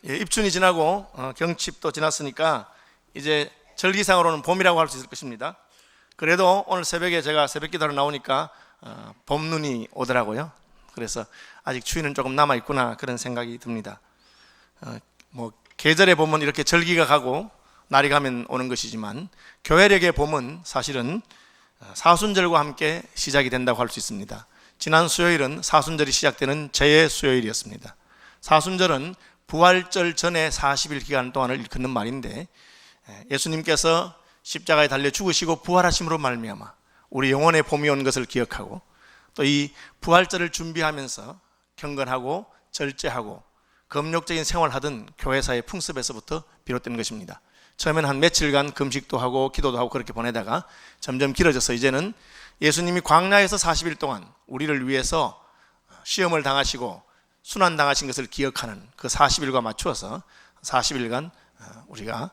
입춘이 지나고 경칩도 지났으니까 이제 절기상으로는 봄이라고 할 수 있을 것입니다. 그래도 오늘 새벽에 제가 새벽 기도로 나오니까 봄눈이 오더라고요. 그래서 아직 추위는 조금 남아있구나 그런 생각이 듭니다. 계절의 봄은 이렇게 절기가 가고 날이 가면 오는 것이지만 교회력의 봄은 사실은 사순절과 함께 시작이 된다고 할 수 있습니다. 지난 수요일은 사순절이 시작되는 제의 수요일이었습니다. 사순절은 부활절 전에 40일 기간 동안을 일컫는 말인데, 예수님께서 십자가에 달려 죽으시고 부활하심으로 말미암아 우리 영혼의 봄이 온 것을 기억하고, 또 이 부활절을 준비하면서 경건하고 절제하고 금욕적인 생활하던 교회사의 풍습에서부터 비롯된 것입니다. 처음에는 한 며칠간 금식도 하고 기도도 하고 그렇게 보내다가 점점 길어져서 이제는 예수님이 광야에서 40일 동안 우리를 위해서 시험을 당하시고 순환당하신 것을 기억하는 그 40일과 맞추어서 40일간 우리가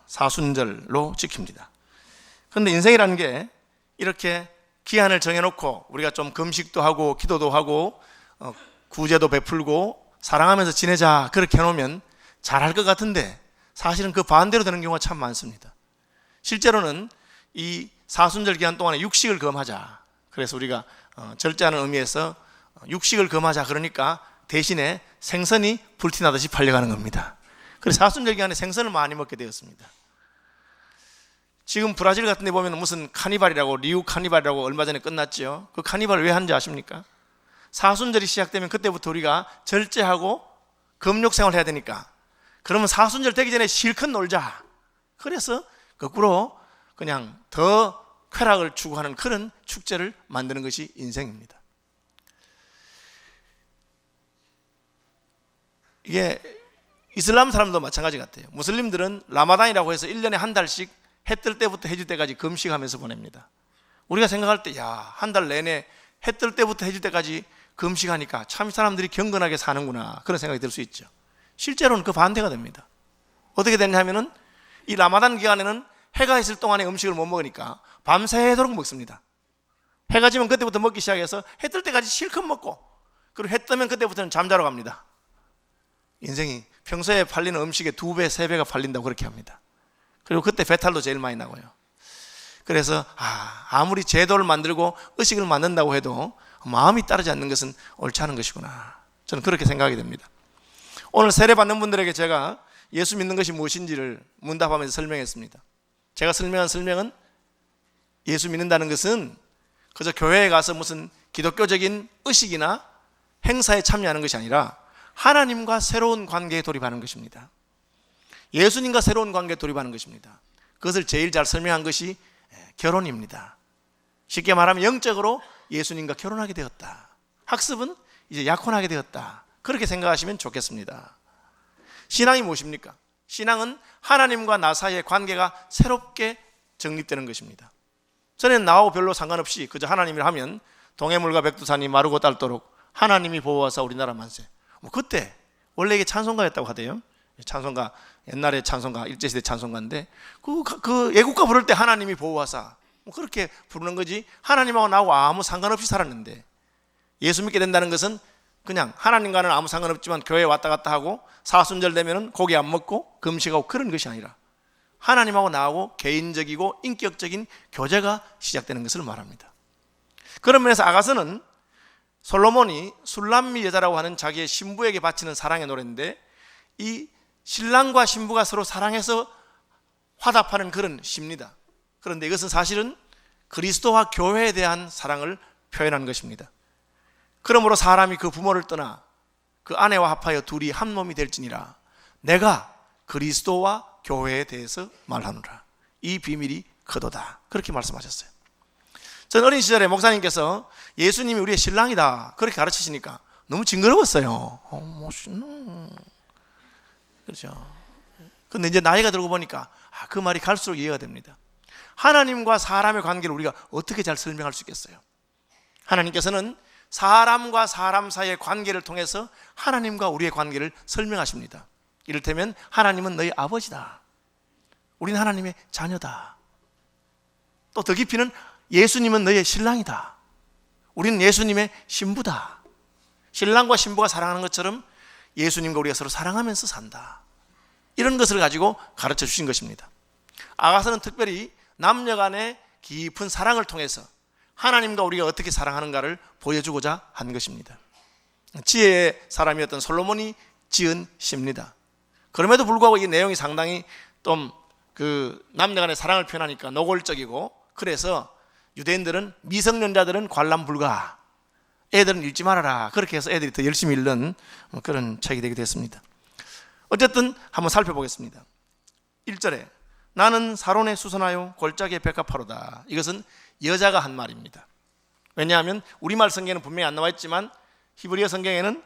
사순절로 지킵니다. 그런데 인생이라는 게 이렇게 기한을 정해놓고 우리가 좀 금식도 하고 기도도 하고 구제도 베풀고 사랑하면서 지내자 그렇게 해놓으면 잘할 것 같은데 사실은 그 반대로 되는 경우가 참 많습니다. 실제로는 이 사순절 기간 동안에 육식을 금하자, 그래서 우리가 절제하는 의미에서 육식을 금하자 그러니까 대신에 생선이 불티나듯이 팔려가는 겁니다. 그래서 사순절 기간에 생선을 많이 먹게 되었습니다. 지금 브라질 같은 데 보면 무슨 카니발이라고, 리우 카니발이라고 얼마 전에 끝났죠. 그 카니발을 왜 하는지 아십니까? 사순절이 시작되면 그때부터 우리가 절제하고 금욕 생활을 해야 되니까, 그러면 사순절 되기 전에 실컷 놀자, 그래서 거꾸로 그냥 더 쾌락을 추구하는 그런 축제를 만드는 것이 인생입니다. 이게 이슬람 사람도 마찬가지 같아요. 무슬림들은 라마단이라고 해서 1년에 한 달씩 해 뜰 때부터 해질 때까지 금식하면서 보냅니다. 우리가 생각할 때 한 달 내내 해 뜰 때부터 해질 때까지 금식하니까 참 사람들이 경건하게 사는구나 그런 생각이 들 수 있죠. 실제로는 그 반대가 됩니다. 어떻게 되냐면은 이 라마단 기간에는 해가 있을 동안에 음식을 못 먹으니까 밤새도록 먹습니다. 해가 지면 그때부터 먹기 시작해서 해 뜰 때까지 실컷 먹고, 그리고 해 뜨면 그때부터는 잠자러 갑니다. 인생이 평소에 팔리는 음식의 2배, 3배가 팔린다고 그렇게 합니다. 그리고 그때 배탈도 제일 많이 나고요. 그래서 아무리 제도를 만들고 의식을 만든다고 해도 마음이 따르지 않는 것은 옳지 않은 것이구나, 저는 그렇게 생각이 됩니다. 오늘 세례 받는 분들에게 제가 예수 믿는 것이 무엇인지를 문답하면서 설명했습니다. 제가 설명한 설명은 예수 믿는다는 것은 그저 교회에 가서 무슨 기독교적인 의식이나 행사에 참여하는 것이 아니라 하나님과 새로운 관계에 돌입하는 것입니다. 예수님과 새로운 관계에 돌입하는 것입니다. 그것을 제일 잘 설명한 것이 결혼입니다. 쉽게 말하면 영적으로 예수님과 결혼하게 되었다. 학습은 이제 약혼하게 되었다. 그렇게 생각하시면 좋겠습니다. 신앙이 무엇입니까? 신앙은 하나님과 나 사이의 관계가 새롭게 정립되는 것입니다. 전에는 나하고 별로 상관없이 그저 하나님이라 하면 동해물과 백두산이 마르고 닳도록 하나님이 보호하사 우리나라 만세, 그때 원래 이게 찬송가였다고 하대요. 찬송가, 옛날에 찬송가, 일제시대 찬송가인데 그 애국가 부를 때 하나님이 보호하사 그렇게 부르는 거지, 하나님하고 나하고 아무 상관없이 살았는데, 예수 믿게 된다는 것은 그냥 하나님과는 아무 상관없지만 교회에 왔다 갔다 하고 사순절 되면은 고기 안 먹고 금식하고 그런 것이 아니라 하나님하고 나하고 개인적이고 인격적인 교제가 시작되는 것을 말합니다. 그런 면에서 아가서는 솔로몬이 술람미 여자라고 하는 자기의 신부에게 바치는 사랑의 노래인데, 이 신랑과 신부가 서로 사랑해서 화답하는 그런 시입니다. 그런데 이것은 사실은 그리스도와 교회에 대한 사랑을 표현한 것입니다. 그러므로 사람이 그 부모를 떠나 그 아내와 합하여 둘이 한 몸이 될지니라, 내가 그리스도와 교회에 대해서 말하노라, 이 비밀이 크도다, 그렇게 말씀하셨어요. 전 어린 시절에 목사님께서 예수님이 우리의 신랑이다 그렇게 가르치시니까 너무 징그러웠어요. 그렇죠. 그런데 이제 나이가 들고 보니까 그 말이 갈수록 이해가 됩니다. 하나님과 사람의 관계를 우리가 어떻게 잘 설명할 수 있겠어요? 하나님께서는 사람과 사람 사이의 관계를 통해서 하나님과 우리의 관계를 설명하십니다. 이를테면 하나님은 너희 아버지다, 우리는 하나님의 자녀다. 또 더 깊이는 예수님은 너희의 신랑이다, 우리는 예수님의 신부다. 신랑과 신부가 사랑하는 것처럼 예수님과 우리가 서로 사랑하면서 산다. 이런 것을 가지고 가르쳐 주신 것입니다. 아가서는 특별히 남녀 간의 깊은 사랑을 통해서 하나님과 우리가 어떻게 사랑하는가를 보여주고자 한 것입니다. 지혜의 사람이었던 솔로몬이 지은 시입니다. 그럼에도 불구하고 이 내용이 상당히 좀 그 남녀 간의 사랑을 표현하니까 노골적이고, 그래서 유대인들은 미성년자들은 관람 불가, 애들은 읽지 말아라, 그렇게 해서 애들이 더 열심히 읽는 그런 책이 되게 됐습니다. 어쨌든 한번 살펴보겠습니다. 1절에 나는 사론에 수선하여 골짜기에 백합화로다. 이것은 여자가 한 말입니다. 왜냐하면 우리말 성경에는 분명히 안 나와 있지만 히브리어 성경에는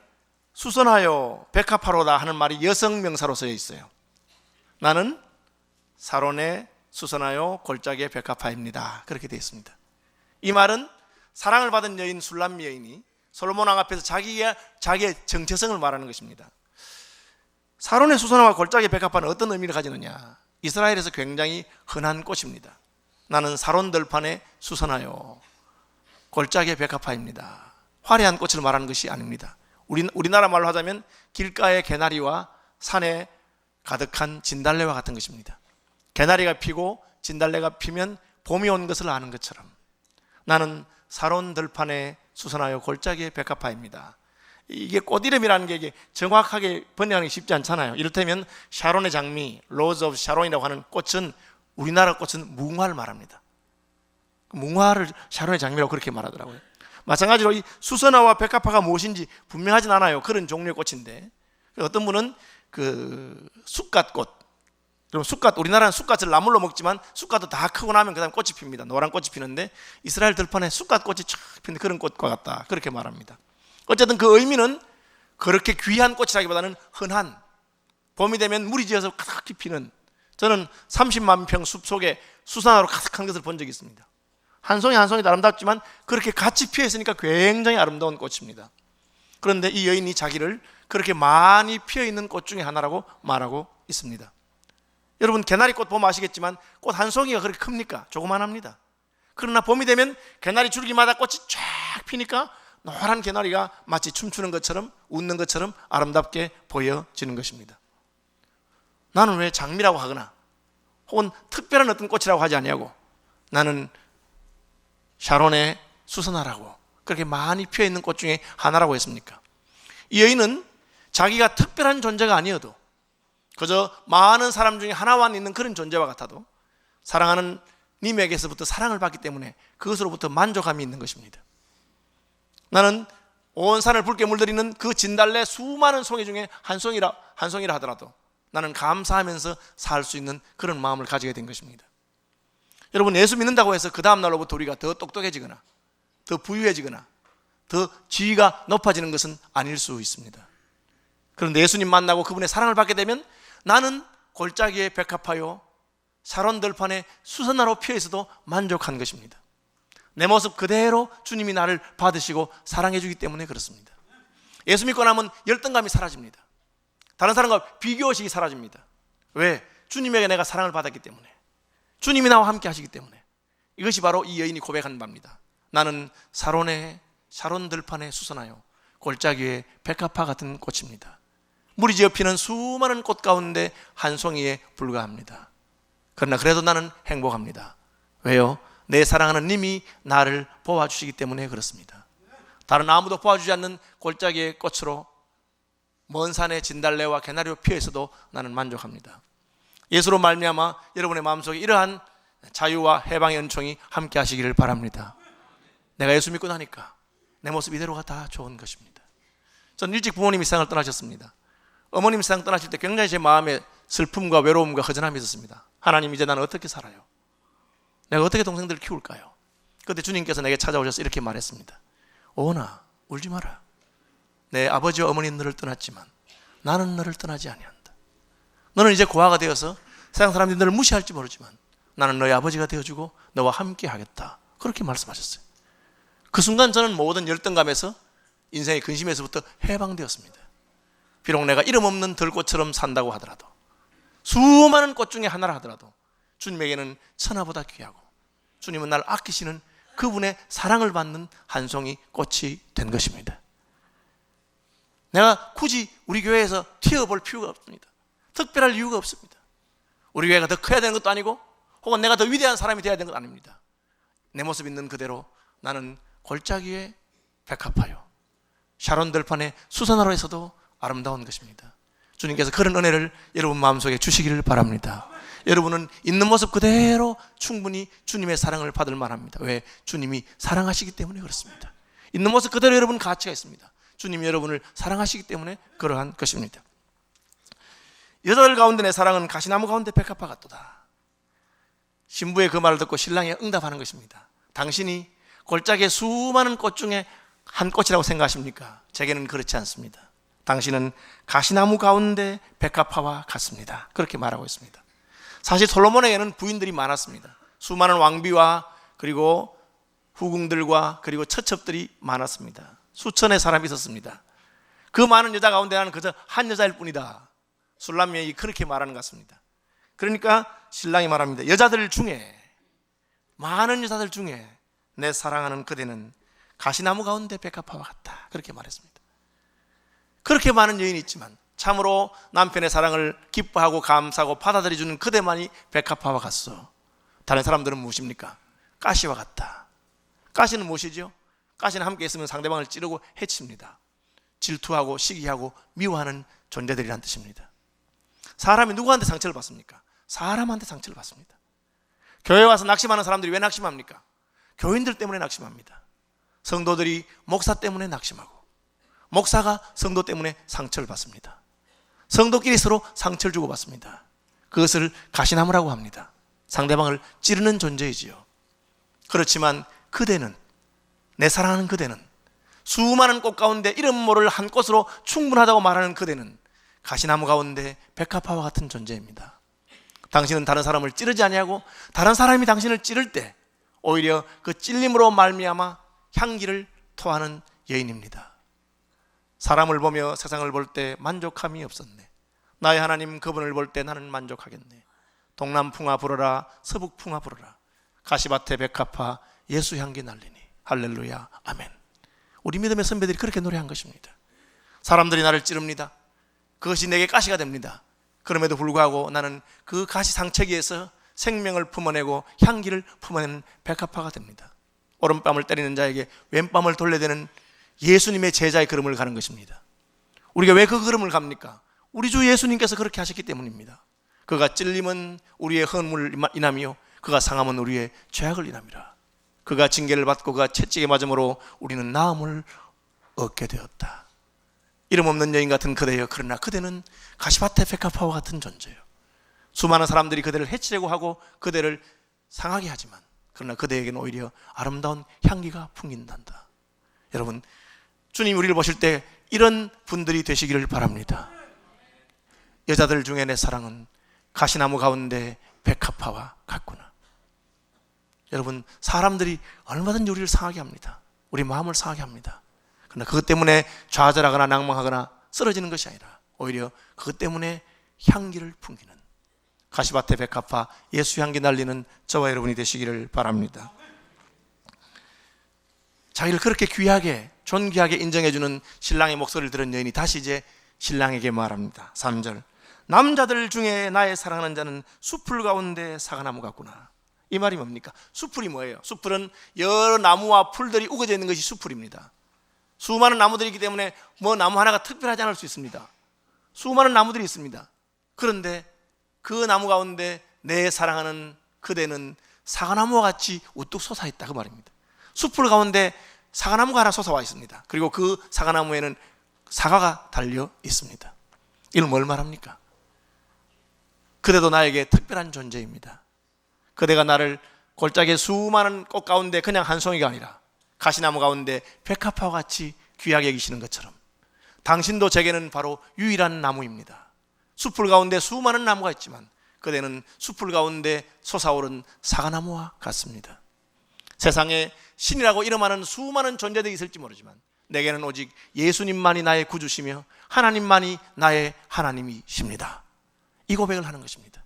수선하여 백합화로다 하는 말이 여성 명사로 쓰여 있어요. 나는 사론에 수선하여 골짜기에 백합화입니다. 그렇게 되어 있습니다. 이 말은 사랑을 받은 여인 술람 여인이 솔로몬 왕 앞에서 자기의 정체성을 말하는 것입니다. 사론의 수선화와 골짜기의 백합화는 어떤 의미를 가지느냐? 이스라엘에서 굉장히 흔한 꽃입니다. 나는 사론 들판에 수선하여 골짜기의 백합화입니다. 화려한 꽃을 말하는 것이 아닙니다. 우리나라 말로 하자면 길가의 개나리와 산에 가득한 진달래와 같은 것입니다. 개나리가 피고 진달래가 피면 봄이 온 것을 아는 것처럼 나는 사론 들판에 수선하여 골짜기의 백합화입니다. 이게 꽃 이름이라는 게 이게 정확하게 번역하기 쉽지 않잖아요. 이를테면 샤론의 장미, 로즈 오브 샤론이라고 하는 꽃은, 우리나라 꽃은 무궁화를 말합니다. 무궁화를 샤론의 장미라고 그렇게 말하더라고요. 마찬가지로 이 수선화와 백합화가 무엇인지 분명하진 않아요. 그런 종류의 꽃인데, 어떤 분은 그 쑥갓꽃, 그럼 쑥갓, 우리나라는 쑥갓을 나물로 먹지만 쑥갓도 다 크고 나면 그 다음 꽃이 핍니다. 노란 꽃이 피는데 이스라엘 들판에 쑥갓꽃이 쫙 피는 그런 꽃과 같다, 그렇게 말합니다. 어쨌든 그 의미는 그렇게 귀한 꽃이라기보다는 흔한, 봄이 되면 물이 지어서 가득히 피는, 저는 30만 평 숲속에 수선화로 가득한 것을 본 적이 있습니다. 한 송이 한 송이도 아름답지만 그렇게 같이 피어 있으니까 굉장히 아름다운 꽃입니다. 그런데 이 여인이 자기를 그렇게 많이 피어 있는 꽃 중에 하나라고 말하고 있습니다. 여러분, 개나리꽃 보면 아시겠지만 꽃 한 송이가 그렇게 큽니까? 조그만합니다. 그러나 봄이 되면 개나리 줄기마다 꽃이 쫙 피니까 노란 개나리가 마치 춤추는 것처럼, 웃는 것처럼 아름답게 보여지는 것입니다. 나는 왜 장미라고 하거나 혹은 특별한 어떤 꽃이라고 하지 아니하고 나는 샤론의 수선화라고, 그렇게 많이 피어있는 꽃 중에 하나라고 했습니까? 이 여인은 자기가 특별한 존재가 아니어도, 그저 많은 사람 중에 하나만 있는 그런 존재와 같아도 사랑하는 님에게서부터 사랑을 받기 때문에 그것으로부터 만족감이 있는 것입니다. 나는 온 산을 붉게 물들이는 그 진달래 수많은 송이 중에 한 송이라 하더라도 나는 감사하면서 살 수 있는 그런 마음을 가지게 된 것입니다. 여러분, 예수 믿는다고 해서 그 다음 날로부터 우리가 더 똑똑해지거나 더 부유해지거나 더 지위가 높아지는 것은 아닐 수 있습니다. 그런데 예수님 만나고 그분의 사랑을 받게 되면 나는 골짜기에 백합화요 사론 들판에 수선화로 피어 있어도 만족한 것입니다. 내 모습 그대로 주님이 나를 받으시고 사랑해 주기 때문에 그렇습니다. 예수 믿고 나면 열등감이 사라집니다. 다른 사람과 비교의식이 사라집니다. 왜? 주님에게 내가 사랑을 받았기 때문에, 주님이 나와 함께 하시기 때문에. 이것이 바로 이 여인이 고백한 바입니다. 나는 사론 들판에 수선하여 골짜기에 백합화 같은 꽃입니다. 물이 지어 피는 수많은 꽃 가운데 한 송이에 불과합니다. 그러나 그래도 나는 행복합니다. 왜요? 내 사랑하는 님이 나를 보아주시기 때문에 그렇습니다. 다른 아무도 보아주지 않는 골짜기의 꽃으로 먼 산의 진달래와 개나리로 피어 있어도 나는 만족합니다. 예수로 말미암아 여러분의 마음속에 이러한 자유와 해방의 은총이 함께 하시기를 바랍니다. 내가 예수 믿고 나니까 내 모습 이대로가 다 좋은 것입니다. 전 일찍 부모님이 세상을 떠나셨습니다. 어머님 세상 떠나실 때 굉장히 제 마음에 슬픔과 외로움과 허전함이 있었습니다. 하나님, 이제 나는 어떻게 살아요? 내가 어떻게 동생들을 키울까요? 그때 주님께서 내게 찾아오셔서 이렇게 말했습니다. 오은아, 울지 마라. 내 아버지와 어머니는 너를 떠났지만 나는 너를 떠나지 아니한다. 너는 이제 고아가 되어서 세상 사람들이 너를 무시할지 모르지만 나는 너의 아버지가 되어주고 너와 함께 하겠다. 그렇게 말씀하셨어요. 그 순간 저는 모든 열등감에서, 인생의 근심에서부터 해방되었습니다. 비록 내가 이름 없는 들꽃처럼 산다고 하더라도, 수많은 꽃 중에 하나라 하더라도 주님에게는 천하보다 귀하고 주님은 나를 아끼시는 그분의 사랑을 받는 한 송이 꽃이 된 것입니다. 내가 굳이 우리 교회에서 튀어볼 필요가 없습니다. 특별할 이유가 없습니다. 우리 교회가 더 커야 되는 것도 아니고 혹은 내가 더 위대한 사람이 되어야 되는 것 아닙니다. 내 모습 있는 그대로 나는 골짜기에 백합화요, 샤론 들판에 수선화로에서도 아름다운 것입니다. 주님께서 그런 은혜를 여러분 마음속에 주시기를 바랍니다. 여러분은 있는 모습 그대로 충분히 주님의 사랑을 받을 만합니다. 왜? 주님이 사랑하시기 때문에 그렇습니다. 있는 모습 그대로 여러분 가치가 있습니다. 주님이 여러분을 사랑하시기 때문에 그러한 것입니다. 여자들 가운데 내 사랑은 가시나무 가운데 백합화 같도다. 신부의 그 말을 듣고 신랑이 응답하는 것입니다. 당신이 골짜기의 수많은 꽃 중에 한 꽃이라고 생각하십니까? 제게는 그렇지 않습니다. 당신은 가시나무 가운데 백합화와 같습니다. 그렇게 말하고 있습니다. 사실 솔로몬에게는 부인들이 많았습니다. 수많은 왕비와 그리고 후궁들과 그리고 처첩들이 많았습니다. 수천의 사람이 있었습니다. 그 많은 여자 가운데 나는 그저 한 여자일 뿐이다. 술람명이 그렇게 말하는 것 같습니다. 그러니까 신랑이 말합니다. 여자들 중에, 많은 여자들 중에 내 사랑하는 그대는 가시나무 가운데 백합화와 같다. 그렇게 말했습니다. 그렇게 많은 여인이 있지만 참으로 남편의 사랑을 기뻐하고 감사하고 받아들여주는 그대만이 백합화와 같소. 다른 사람들은 무엇입니까? 가시와 같다. 가시는 무엇이죠? 가시는 함께 있으면 상대방을 찌르고 해칩니다. 질투하고 시기하고 미워하는 존재들이란 뜻입니다. 사람이 누구한테 상처를 받습니까? 사람한테 상처를 받습니다. 교회 와서 낙심하는 사람들이 왜 낙심합니까? 교인들 때문에 낙심합니다. 성도들이 목사 때문에 낙심하고, 목사가 성도 때문에 상처를 받습니다. 성도끼리 서로 상처를 주고받습니다. 그것을 가시나무라고 합니다. 상대방을 찌르는 존재이지요. 그렇지만 그대는, 내 사랑하는 그대는, 수많은 꽃 가운데 이름 모를 한 꽃으로 충분하다고 말하는 그대는 가시나무 가운데 백합화와 같은 존재입니다. 당신은 다른 사람을 찌르지 아니하고 다른 사람이 당신을 찌를 때 오히려 그 찔림으로 말미암아 향기를 토하는 여인입니다. 사람을 보며 세상을 볼 때 만족함이 없었네. 나의 하나님 그분을 볼 때 나는 만족하겠네. 동남풍아 불어라, 서북풍아 불어라. 가시밭에 백합화, 예수 향기 날리니. 할렐루야, 아멘. 우리 믿음의 선배들이 그렇게 노래한 것입니다. 사람들이 나를 찌릅니다. 그것이 내게 가시가 됩니다. 그럼에도 불구하고 나는 그 가시 상처기에서 생명을 품어내고 향기를 품어내는 백합화가 됩니다. 오른뺨을 때리는 자에게 왼뺨을 돌려대는 예수님의 제자의 걸음을 가는 것입니다. 우리가 왜 그 걸음을 갑니까? 우리 주 예수님께서 그렇게 하셨기 때문입니다. 그가 찔림은 우리의 허물을 인하며 그가 상함은 우리의 죄악을 인함이라. 그가 징계를 받고 그가 채찍에 맞음으로 우리는 나음을 얻게 되었다. 이름 없는 여인 같은 그대여, 그러나 그대는 가시밭의 백합화와 같은 존재요. 수많은 사람들이 그대를 해치려고 하고 그대를 상하게 하지만 그러나 그대에게는 오히려 아름다운 향기가 풍긴단다. 여러분, 주님 우리를 보실 때 이런 분들이 되시기를 바랍니다. 여자들 중에 내 사랑은 가시나무 가운데 백합화와 같구나. 여러분, 사람들이 얼마든지 우리를 상하게 합니다. 우리 마음을 상하게 합니다. 그러나 그것 때문에 좌절하거나 낭망하거나 쓰러지는 것이 아니라 오히려 그것 때문에 향기를 풍기는 가시밭의 백합화, 예수 향기 날리는 저와 여러분이 되시기를 바랍니다. 자기를 그렇게 귀하게 존귀하게 인정해주는 신랑의 목소리를 들은 여인이 다시 이제 신랑에게 말합니다. 3절, 남자들 중에 나의 사랑하는 자는 숲풀 가운데 사과나무 같구나. 이 말이 뭡니까? 숲풀이 뭐예요? 숲풀은 여러 나무와 풀들이 우거져 있는 것이 숲풀입니다. 수많은 나무들이 있기 때문에 뭐 나무 하나가 특별하지 않을 수 있습니다. 수많은 나무들이 있습니다. 그런데 그 나무 가운데 내 사랑하는 그대는 사과나무와 같이 우뚝 솟아있다, 그 말입니다. 숲풀 가운데 사과나무가 하나 솟아와 있습니다. 그리고 그 사과나무에는 사과가 달려 있습니다. 이건 뭘 말합니까? 그대도 나에게 특별한 존재입니다. 그대가 나를 골짜기의 수많은 꽃 가운데 그냥 한 송이가 아니라 가시나무 가운데 백합화와 같이 귀하게 여기시는 것처럼 당신도 제게는 바로 유일한 나무입니다. 숲풀 가운데 수많은 나무가 있지만 그대는 숲풀 가운데 솟아오른 사과나무와 같습니다. 세상에 신이라고 이름하는 수많은 존재들이 있을지 모르지만 내게는 오직 예수님만이 나의 구주시며 하나님만이 나의 하나님이십니다. 이 고백을 하는 것입니다.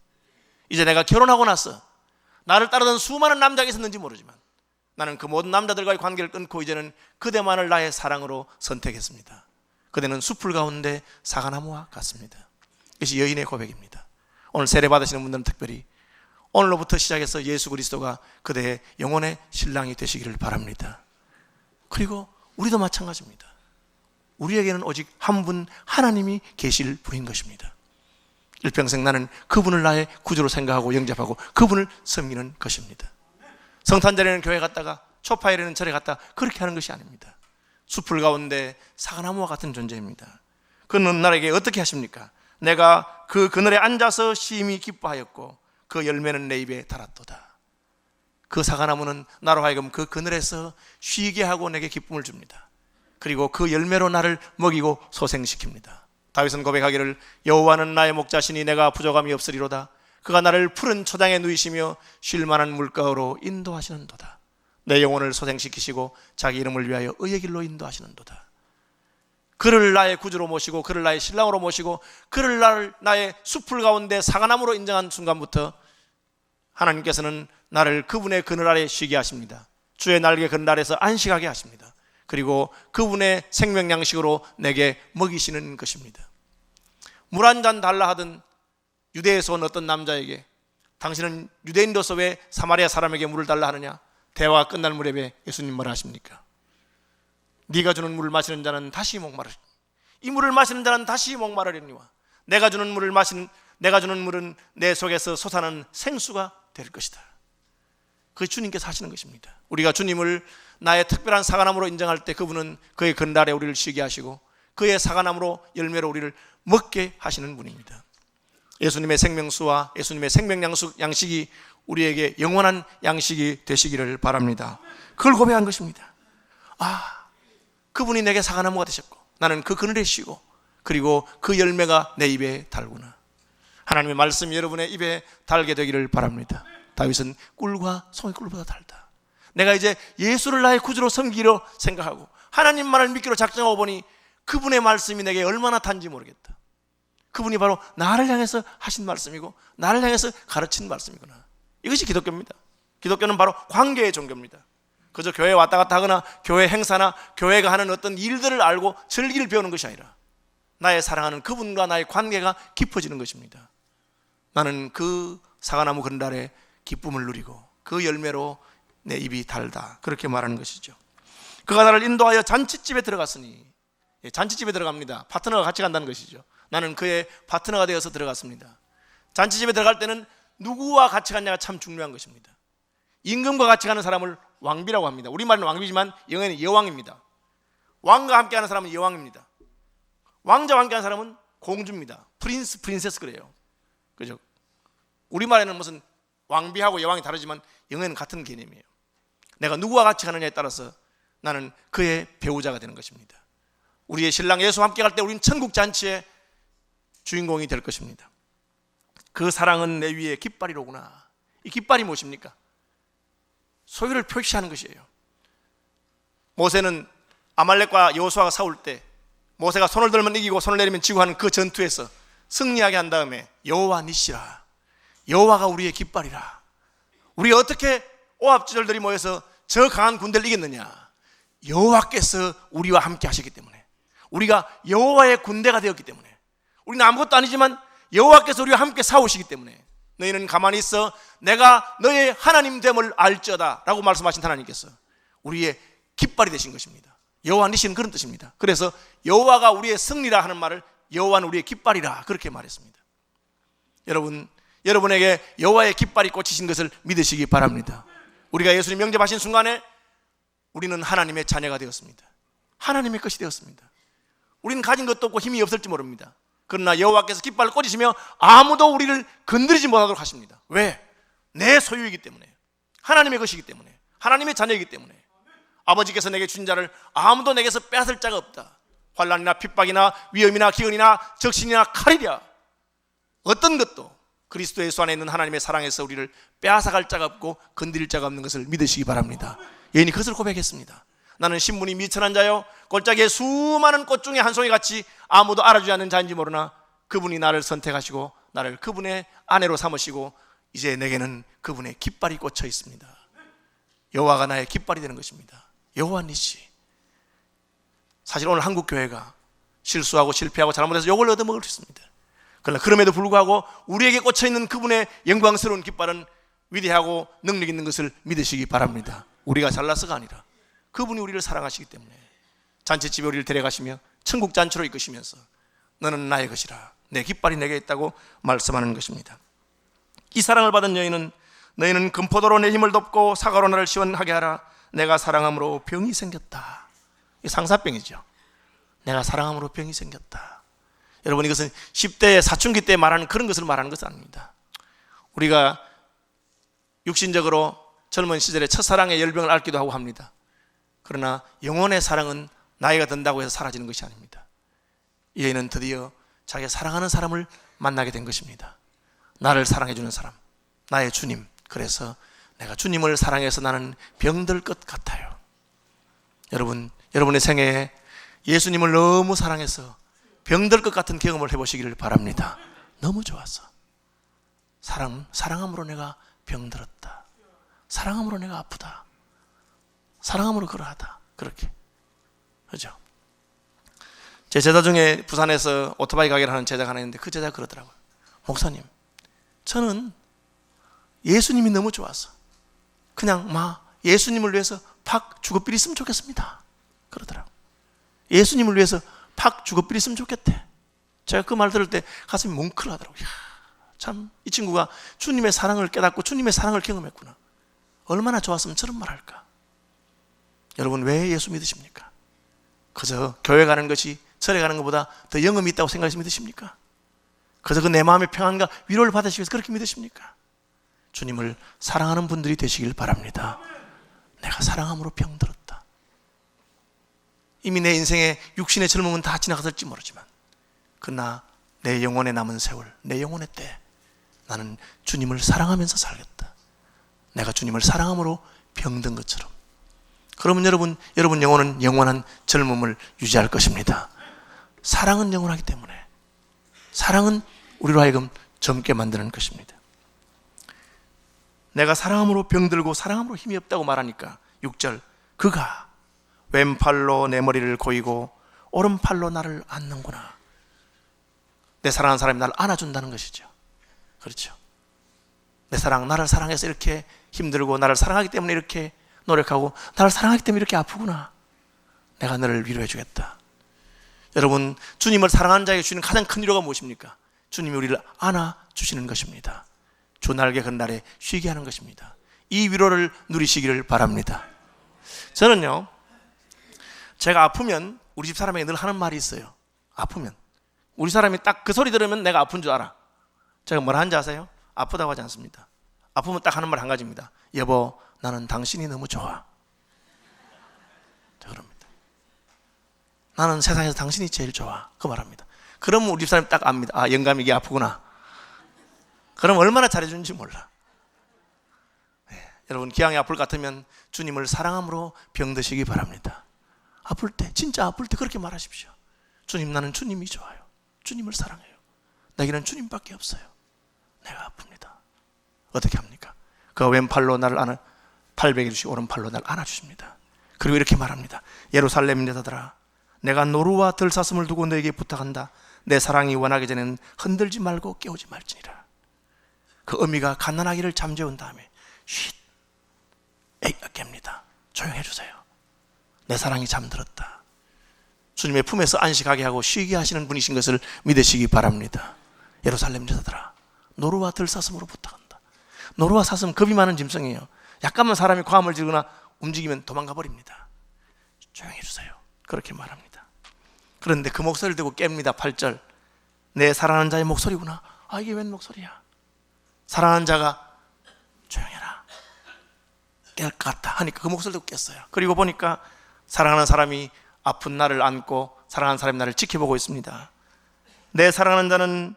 이제 내가 결혼하고 나서 나를 따르던 수많은 남자가 있었는지 모르지만 나는 그 모든 남자들과의 관계를 끊고 이제는 그대만을 나의 사랑으로 선택했습니다. 그대는 숲을 가운데 사과나무와 같습니다. 이것이 여인의 고백입니다. 오늘 세례 받으시는 분들은 특별히 오늘로부터 시작해서 예수 그리스도가 그대의 영혼의 신랑이 되시기를 바랍니다. 그리고 우리도 마찬가지입니다. 우리에게는 오직 한 분 하나님이 계실 분인 것입니다. 일평생 나는 그분을 나의 구주로 생각하고 영접하고 그분을 섬기는 것입니다. 성탄절에는 교회 갔다가 초파일에는 절에 갔다 그렇게 하는 것이 아닙니다. 숲을 가운데 사과나무와 같은 존재입니다. 그는 나에게 어떻게 하십니까? 내가 그 그늘에 앉아서 심히 기뻐하였고 그 열매는 내 입에 달았도다. 그 사과나무는 나로 하여금 그 그늘에서 쉬게 하고 내게 기쁨을 줍니다. 그리고 그 열매로 나를 먹이고 소생시킵니다. 다윗은 고백하기를 여호와는 나의 목자시니 내가 부족함이 없으리로다. 그가 나를 푸른 초장에 누이시며 쉴만한 물가로 인도하시는도다. 내 영혼을 소생시키시고 자기 이름을 위하여 의의 길로 인도하시는도다. 그를 나의 구주로 모시고 그를 나의 신랑으로 모시고 그를 나의 숲을 가운데 사과나무로 인정한 순간부터 하나님께서는 나를 그분의 그늘 아래 쉬게 하십니다. 주의 날개 그늘 아래서 안식하게 하십니다. 그리고 그분의 생명 양식으로 내게 먹이시는 것입니다. 물 한 잔 달라 하던 유대에서 온 어떤 남자에게 당신은 유대인으로서 왜 사마리아 사람에게 물을 달라 하느냐? 대화가 끝날 무렵에 예수님 뭐라 하십니까? 네가 주는 물을 마시는 자는 다시 목마르리. 이 물을 마시는 자는 다시 목마르리니와 내가 주는 물은 내 속에서 솟아나는 생수가 될 것이다. 그게 주님께서 하시는 것입니다. 우리가 주님을 나의 특별한 사과나무로 인정할 때 그분은 그의 그늘 아래 우리를 쉬게 하시고 그의 사과나무로 열매로 우리를 먹게 하시는 분입니다. 예수님의 생명수와 예수님의 생명 양식이 우리에게 영원한 양식이 되시기를 바랍니다. 그걸 고백한 것입니다. 그분이 내게 사과나무가 되셨고 나는 그 그늘에 쉬고 그리고 그 열매가 내 입에 달구나. 하나님의 말씀이 여러분의 입에 달게 되기를 바랍니다. 다윗은 꿀과 송이꿀보다 달다. 내가 이제 예수를 나의 구주로 섬기려 생각하고 하나님만을 믿기로 작정하고 보니 그분의 말씀이 내게 얼마나 단지 모르겠다. 그분이 바로 나를 향해서 하신 말씀이고 나를 향해서 가르친 말씀이구나. 이것이 기독교입니다. 기독교는 바로 관계의 종교입니다. 그저 교회에 왔다 갔다 하거나 교회 행사나 교회가 하는 어떤 일들을 알고 즐기를 배우는 것이 아니라 나의 사랑하는 그분과 나의 관계가 깊어지는 것입니다. 나는 그 사과나무 그늘 아래 기쁨을 누리고 그 열매로 내 입이 달다. 그렇게 말하는 것이죠. 그가 나를 인도하여 잔치집에 들어갔으니, 잔치집에 들어갑니다. 파트너가 같이 간다는 것이죠. 나는 그의 파트너가 되어서 들어갔습니다. 잔치집에 들어갈 때는 누구와 같이 갔냐가 참 중요한 것입니다. 임금과 같이 가는 사람을 왕비라고 합니다. 우리말은 왕비지만 영어에는 여왕입니다. 왕과 함께 하는 사람은 여왕입니다. 왕자와 함께 하는 사람은 공주입니다. 프린스, 프린세스 그래요. 그죠? 우리말에는 무슨 왕비하고 여왕이 다르지만 영어에는 같은 개념이에요. 내가 누구와 같이 가느냐에 따라서 나는 그의 배우자가 되는 것입니다. 우리의 신랑 예수와 함께 갈 때 우리는 천국 잔치의 주인공이 될 것입니다. 그 사랑은 내 위에 깃발이로구나. 이 깃발이 무엇입니까? 소유를 표시하는 것이에요. 모세는 아말렉과 여호수아가 싸울 때 모세가 손을 들면 이기고 손을 내리면 지고 하는 그 전투에서 승리하게 한 다음에 여호와 니시라, 여호와가 우리의 깃발이라. 우리가 어떻게 오합지졸들이 모여서 저 강한 군대를 이겼느냐? 여호와께서 우리와 함께 하셨기 때문에, 우리가 여호와의 군대가 되었기 때문에, 우리는 아무것도 아니지만 여호와께서 우리와 함께 싸우시기 때문에 너희는 가만히 있어 내가 너의 하나님 됨을 알지어다 라고 말씀하신 하나님께서 우리의 깃발이 되신 것입니다. 여호와 니시는 그런 뜻입니다. 그래서 여호와가 우리의 승리라 하는 말을 여호와는 우리의 깃발이라 그렇게 말했습니다. 여러분에게 여호와의 깃발이 꽂히신 것을 믿으시기 바랍니다. 우리가 예수님 영접하신 순간에 우리는 하나님의 자녀가 되었습니다. 하나님의 것이 되었습니다. 우리는 가진 것도 없고 힘이 없을지 모릅니다. 그러나 여호와께서 깃발을 꽂으시며 아무도 우리를 건드리지 못하도록 하십니다. 왜? 내 소유이기 때문에, 하나님의 것이기 때문에, 하나님의 자녀이기 때문에. 아버지께서 내게 준 자를 아무도 내게서 빼앗을 자가 없다. 환난이나 핍박이나 위험이나 기근이나 적신이나 칼이랴, 어떤 것도 그리스도 예수 안에 있는 하나님의 사랑에서 우리를 빼앗아갈 자가 없고 건드릴 자가 없는 것을 믿으시기 바랍니다. 여인이 그것을 고백했습니다. 나는 신분이 미천한 자요, 골짜기에 수많은 꽃 중에 한 송이같이 아무도 알아주지 않는 자인지 모르나 그분이 나를 선택하시고 나를 그분의 아내로 삼으시고 이제 내게는 그분의 깃발이 꽂혀 있습니다. 여호와가 나의 깃발이 되는 것입니다. 여호와 니시. 사실 오늘 한국 교회가 실수하고 실패하고 잘못해서 욕을 얻어먹을 수 있습니다. 그러나 그럼에도 불구하고 우리에게 꽂혀있는 그분의 영광스러운 깃발은 위대하고 능력 있는 것을 믿으시기 바랍니다. 우리가 잘나서가 아니라 그분이 우리를 사랑하시기 때문에 잔치집에 우리를 데려가시며 천국 잔치로 이끄시면서 너는 나의 것이라, 내 깃발이 내게 있다고 말씀하는 것입니다. 이 사랑을 받은 너희는 금포도로 내 힘을 덮고 사과로 나를 시원하게 하라. 내가 사랑함으로 병이 생겼다. 이 상사병이죠. 내가 사랑함으로 병이 생겼다. 여러분, 이것은 10대 사춘기 때 말하는 그런 것을 말하는 것은 아닙니다. 우리가 육신적으로 젊은 시절에 첫사랑의 열병을 앓기도 하고 합니다. 그러나 영혼의 사랑은 나이가 든다고 해서 사라지는 것이 아닙니다. 이 여인은 드디어 자기가 사랑하는 사람을 만나게 된 것입니다. 나를 사랑해 주는 사람, 나의 주님. 그래서 내가 주님을 사랑해서 나는 병들 것 같아요. 여러분의 생애에 예수님을 너무 사랑해서 병들 것 같은 경험을 해보시기를 바랍니다. 너무 좋았어. 사랑함으로 내가 병들었다. 사랑함으로 내가 아프다. 사랑함으로 그러하다. 그렇게. 그죠? 제 제자 중에 부산에서 오토바이 가게를 하는 제자가 하나 있는데 그 제자가 그러더라고요. 목사님, 저는 예수님이 너무 좋아서 그냥 예수님을 위해서 팍 죽어버렸으면 좋겠습니다. 그러더라고요. 예수님을 위해서 팍 죽어버렸으면 좋겠대. 제가 그 말 들을 때 가슴이 뭉클하더라고요. 참, 이 친구가 주님의 사랑을 깨닫고 주님의 사랑을 경험했구나. 얼마나 좋았으면 저런 말 할까. 여러분, 왜 예수 믿으십니까? 그저 교회 가는 것이 절에 가는 것보다 더 영음이 있다고 생각해서 믿으십니까? 그저 그 내 마음의 평안과 위로를 받으시기 위해서 그렇게 믿으십니까? 주님을 사랑하는 분들이 되시길 바랍니다. 내가 사랑함으로 병들었다. 이미 내 인생의 육신의 젊음은 다 지나갔을지 모르지만 그러나 내 영혼에 남은 세월, 내 영혼의 때 나는 주님을 사랑하면서 살겠다. 내가 주님을 사랑함으로 병든 것처럼. 그러면 여러분 영혼은 영원한 젊음을 유지할 것입니다. 사랑은 영원하기 때문에 사랑은 우리로 하여금 젊게 만드는 것입니다. 내가 사랑함으로 병들고 사랑함으로 힘이 없다고 말하니까 6절, 그가 왼팔로 내 머리를 고이고 오른팔로 나를 안는구나. 내 사랑하는 사람이 나를 안아준다는 것이죠. 그렇죠. 내 사랑, 나를 사랑해서 이렇게 힘들고 나를 사랑하기 때문에 이렇게 노력하고 나를 사랑하기 때문에 이렇게 아프구나. 내가 너를 위로해 주겠다. 여러분, 주님을 사랑하는 자에게 주는 가장 큰 위로가 무엇입니까? 주님이 우리를 안아주시는 것입니다. 주 날개 건날에 쉬게 하는 것입니다. 이 위로를 누리시기를 바랍니다. 저는요, 제가 아프면 우리 집 사람에게 늘 하는 말이 있어요. 아프면 우리 사람이 딱 그 소리 들으면 내가 아픈 줄 알아. 제가 뭐라 하는지 아세요? 아프다고 하지 않습니다. 아프면 딱 하는 말 한 가지입니다. 여보, 나는 당신이 너무 좋아. 그럽니다. 나는 세상에서 당신이 제일 좋아. 그 말합니다. 그러면 우리 집 사람이 딱 압니다. 아, 영감이 이게 아프구나. 그럼 얼마나 잘해주는지 몰라. 네, 여러분, 기왕이 아플 것 같으면 주님을 사랑함으로 병드시기 바랍니다. 아플 때, 진짜 아플 때 그렇게 말하십시오. 주님, 나는 주님이 좋아요. 주님을 사랑해요. 내게는 주님밖에 없어요. 내가 아픕니다. 어떻게 합니까? 그 왼팔로 나를 팔베개 주시고 오른팔로 나를 안아주십니다. 그리고 이렇게 말합니다. 예루살렘 여자들아, 내가 노루와 들사슴을 두고 너에게 부탁한다. 내 사랑이 원하기 전에는 흔들지 말고 깨우지 말지니라. 그 어미가 갓난아기를 잠재운 다음에 쉿, 애기가 깹니다. 조용해 주세요. 내 사랑이 잠들었다. 주님의 품에서 안식하게 하고 쉬게 하시는 분이신 것을 믿으시기 바랍니다. 예루살렘 여자들아, 노루와 들사슴으로 부탁한다. 노루와 사슴, 겁이 많은 짐승이에요. 약간만 사람이 과음을 지르거나 움직이면 도망가 버립니다. 조용해 주세요. 그렇게 말합니다. 그런데 그 목소리를 듣고 깹니다. 8절, 내 사랑하는 자의 목소리구나. 아, 이게 웬 목소리야? 사랑하는 자가 조용해라, 깰 것 같다 하니까 그 목소리를 듣고 깼어요. 그리고 보니까 사랑하는 사람이 아픈 나를 안고 사랑하는 사람이 나를 지켜보고 있습니다. 내 사랑하는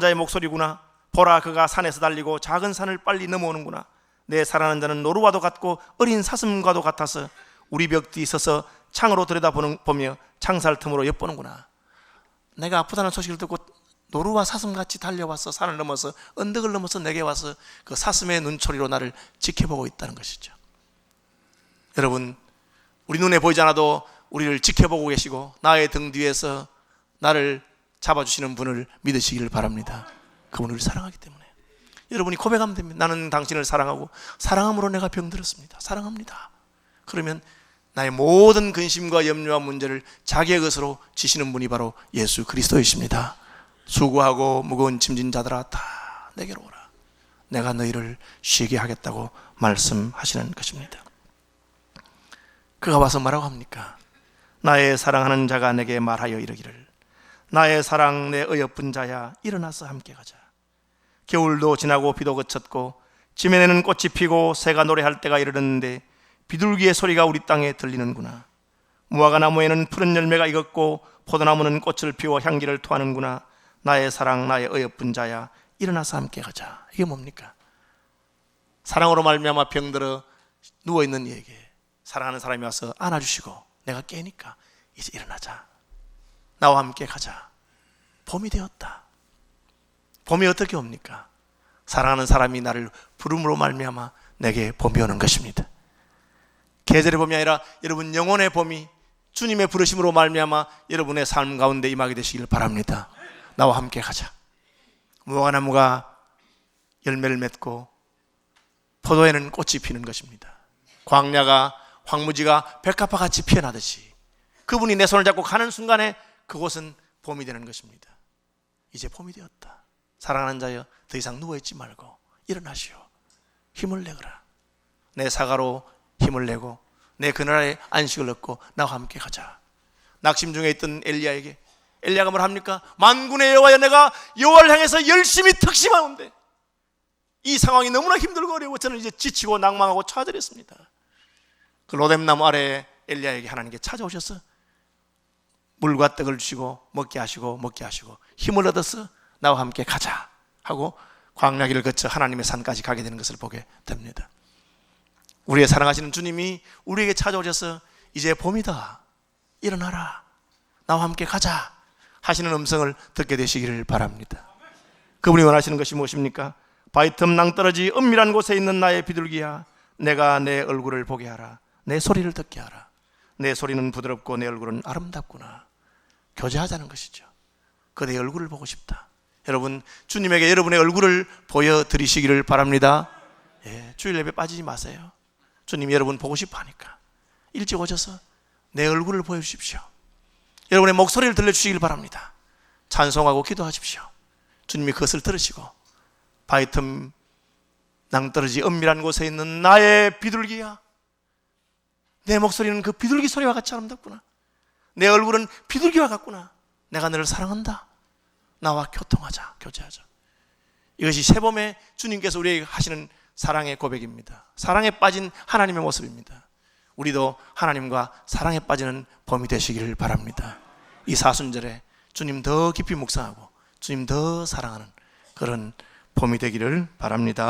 자의 목소리구나. 보라, 그가 산에서 달리고 작은 산을 빨리 넘어오는구나. 내 사랑하는 자는 노루와도 같고 어린 사슴과도 같아서 우리 벽 뒤 서서 창으로 들여다보며 창살 틈으로 엿보는구나. 내가 아프다는 소식을 듣고 노루와 사슴같이 달려와서 산을 넘어서 언덕을 넘어서 내게 와서 그 사슴의 눈초리로 나를 지켜보고 있다는 것이죠. 여러분, 우리 눈에 보이지 않아도 우리를 지켜보고 계시고 나의 등 뒤에서 나를 잡아주시는 분을 믿으시기를 바랍니다. 그분을 사랑하기 때문에. 여러분이 고백하면 됩니다. 나는 당신을 사랑하고 사랑함으로 내가 병들었습니다. 사랑합니다. 그러면 나의 모든 근심과 염려와 문제를 자기의 것으로 지시는 분이 바로 예수 그리스도이십니다. 수고하고 무거운 짐진 자들아 다 내게로 오라. 내가 너희를 쉬게 하겠다고 말씀하시는 것입니다. 그가 와서 뭐라고 합니까? 나의 사랑하는 자가 내게 말하여 이르기를 나의 사랑 내 어여쁜 자야 일어나서 함께 가자. 겨울도 지나고 비도 그쳤고 지면에는 꽃이 피고 새가 노래할 때가 이르렀는데 비둘기의 소리가 우리 땅에 들리는구나. 무화과 나무에는 푸른 열매가 익었고 포도나무는 꽃을 피워 향기를 토하는구나. 나의 사랑 나의 어여쁜 자야 일어나서 함께 가자. 이게 뭡니까? 사랑으로 말미암아 병들어 누워있는 이에게 사랑하는 사람이 와서 안아주시고 내가 깨니까 이제 일어나자. 나와 함께 가자. 봄이 되었다. 봄이 어떻게 옵니까? 사랑하는 사람이 나를 부름으로 말미암아 내게 봄이 오는 것입니다. 계절의 봄이 아니라 여러분 영혼의 봄이 주님의 부르심으로 말미암아 여러분의 삶 가운데 임하게 되시길 바랍니다. 나와 함께 가자. 무화과 나무가 열매를 맺고 포도에는 꽃이 피는 것입니다. 광야가 황무지가 백합화같이 피어나듯이 그분이 내 손을 잡고 가는 순간에 그곳은 봄이 되는 것입니다. 이제 봄이 되었다. 사랑하는 자여 더 이상 누워있지 말고 일어나시오. 힘을 내거라. 내 사가로 힘을 내고 내 그나라의 안식을 얻고 나와 함께 가자. 낙심 중에 있던 엘리야에게 엘리야가 뭘 합니까? 만군의 여호와여 내가 여호와를 향해서 열심히 특심하는데 이 상황이 너무나 힘들고 어려워 저는 이제 지치고 낭망하고 처하들였습니다. 그 로뎀나무 아래에 엘리야에게 하나님께 찾아오셔서 물과 떡을 주시고 먹게 하시고 힘을 얻어서 나와 함께 가자 하고 광야길을 거쳐 하나님의 산까지 가게 되는 것을 보게 됩니다. 우리의 사랑하시는 주님이 우리에게 찾아오셔서 이제 봄이다. 일어나라. 나와 함께 가자 하시는 음성을 듣게 되시기를 바랍니다. 그분이 원하시는 것이 무엇입니까? 바위틈 낭떠러지 은밀한 곳에 있는 나의 비둘기야 내가 내 얼굴을 보게 하라. 내 소리를 듣게 하라. 내 소리는 부드럽고 내 얼굴은 아름답구나. 교제하자는 것이죠. 그대의 얼굴을 보고 싶다. 여러분 주님에게 여러분의 얼굴을 보여드리시기를 바랍니다. 주일 예배 빠지지 마세요. 주님이 여러분 보고 싶어 하니까 일찍 오셔서 내 얼굴을 보여주십시오. 여러분의 목소리를 들려주시길 바랍니다. 찬송하고 기도하십시오. 주님이 그것을 들으시고 바위틈 낭떠러지 은밀한 곳에 있는 나의 비둘기야 내 목소리는 그 비둘기 소리와 같이 아름답구나. 내 얼굴은 비둘기와 같구나. 내가 너를 사랑한다. 나와 교통하자, 교제하자. 이것이 새봄에 주님께서 우리에게 하시는 사랑의 고백입니다. 사랑에 빠진 하나님의 모습입니다. 우리도 하나님과 사랑에 빠지는 봄이 되시기를 바랍니다. 이 사순절에 주님 더 깊이 묵상하고 주님 더 사랑하는 그런 봄이 되기를 바랍니다.